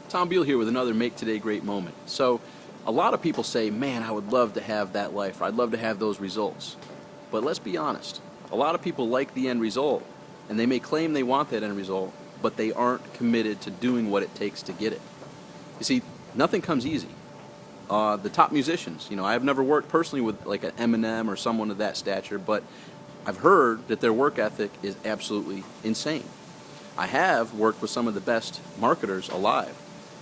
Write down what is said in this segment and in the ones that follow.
Tom Beal here with another Make Today Great moment. So, a lot of people say, man, I would love to have that life, or I'd love to have those results. But let's be honest, a lot of people like the end result, and they may claim they want that end result, but they aren't committed to doing what it takes to get it. You see, nothing comes easy. The top musicians, I've never worked personally with like an Eminem or someone of that stature, but I've heard that their work ethic is absolutely insane. I have worked with some of the best marketers alive,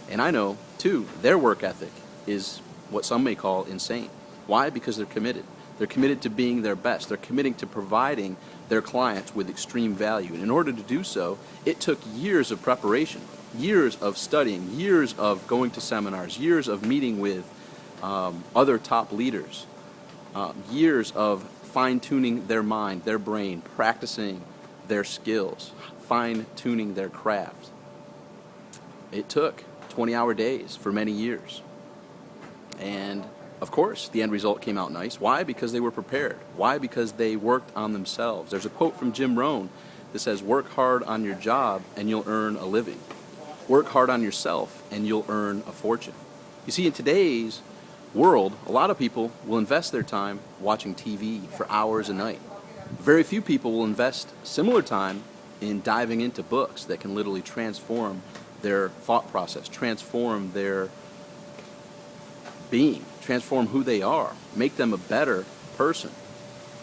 and I know, too, their work ethic is what some may call insane. Why? Because they're committed. They're committed to being their best. They're committing to providing their clients with extreme value. And in order to do so, it took years of preparation, years of studying, years of going to seminars, years of meeting with other top leaders, years of fine-tuning their mind, their brain, practicing their skills, fine-tuning their craft. It took 20-hour days for many years. And, of course, the end result came out nice. Why? Because they were prepared. Why? Because they worked on themselves. There's a quote from Jim Rohn that says, work hard on your job and you'll earn a living. Work hard on yourself and you'll earn a fortune. You see, in today's world, a lot of people will invest their time watching TV for hours a night. Very few people will invest similar time in diving into books that can literally transform their thought process, transform their being, transform who they are, make them a better person,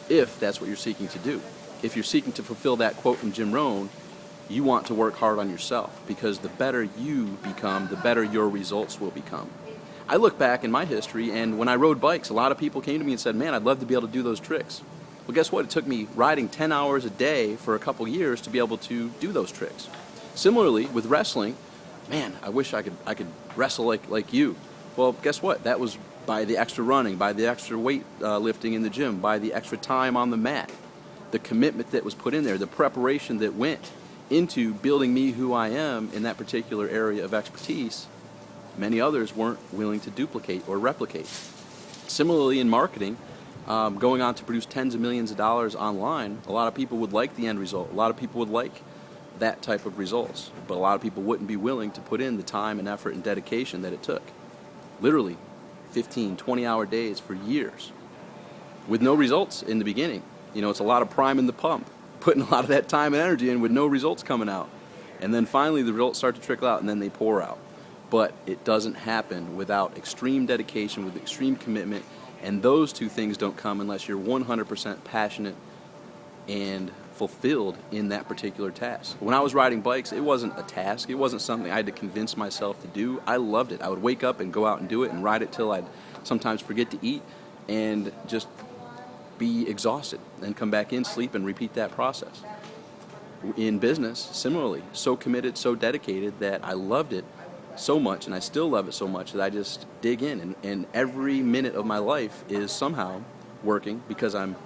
if that's what you're seeking to do. If you're seeking to fulfill that quote from Jim Rohn, you want to work hard on yourself, because the better you become, the better your results will become. I look back in my history, and when I rode bikes, a lot of people came to me and said, man, I'd love to be able to do those tricks. Well, guess what? It took me riding 10 hours a day for a couple years to be able to do those tricks. Similarly, with wrestling, man, I wish I could wrestle like you. Well, guess what? That was by the extra running, by the extra weight lifting in the gym, by the extra time on the mat, the commitment that was put in there, the preparation that went into building me who I am in that particular area of expertise. Many others weren't willing to duplicate or replicate. Similarly, in marketing, going on to produce tens of millions of dollars online, a lot of people would like the end result. A lot of people would like that type of results, but a lot of people wouldn't be willing to put in the time and effort and dedication that it took. Literally 15, 20-hour days for years with no results in the beginning. It's a lot of priming the pump, putting a lot of that time and energy in with no results coming out. And then finally the results start to trickle out and then they pour out. But it doesn't happen without extreme dedication, with extreme commitment, and those two things don't come unless you're 100% passionate and fulfilled in that particular task. When I was riding bikes, it wasn't a task. It wasn't something I had to convince myself to do. I loved it. I would wake up and go out and do it and ride it till I'd sometimes forget to eat and just be exhausted and come back in, sleep, and repeat that process. In business, similarly, so committed, so dedicated that I loved it so much, and I still love it so much that I just dig in, and every minute of my life is somehow working because I'm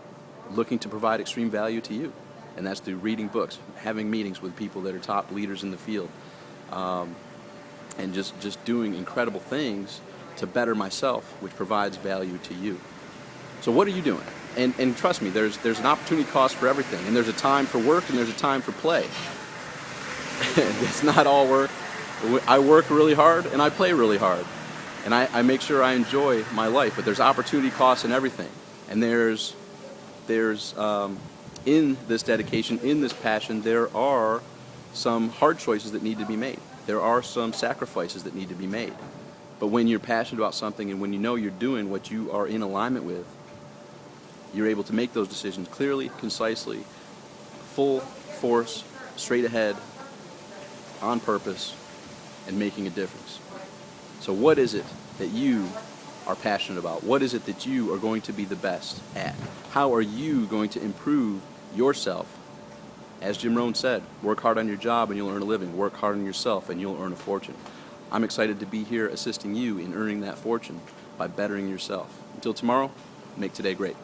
looking to provide extreme value to you. And that's through reading books, having meetings with people that are top leaders in the field, and just doing incredible things to better myself, which provides value to you. So what are you doing? And trust me, there's an opportunity cost for everything, and there's a time for work and there's a time for play. It's not all work. I work really hard and I play really hard, and I make sure I enjoy my life, but there's opportunity costs in everything. And there's in this dedication, in this passion, there are some hard choices that need to be made. There are some sacrifices that need to be made. But when you're passionate about something and when you know you're doing what you are in alignment with, you're able to make those decisions clearly, concisely, full force, straight ahead, on purpose, and making a difference. So what is it that you are passionate about? What is it that you are going to be the best at? How are you going to improve yourself? As Jim Rohn said, work hard on your job and you'll earn a living. Work hard on yourself and you'll earn a fortune. I'm excited to be here assisting you in earning that fortune by bettering yourself. Until tomorrow, make today great.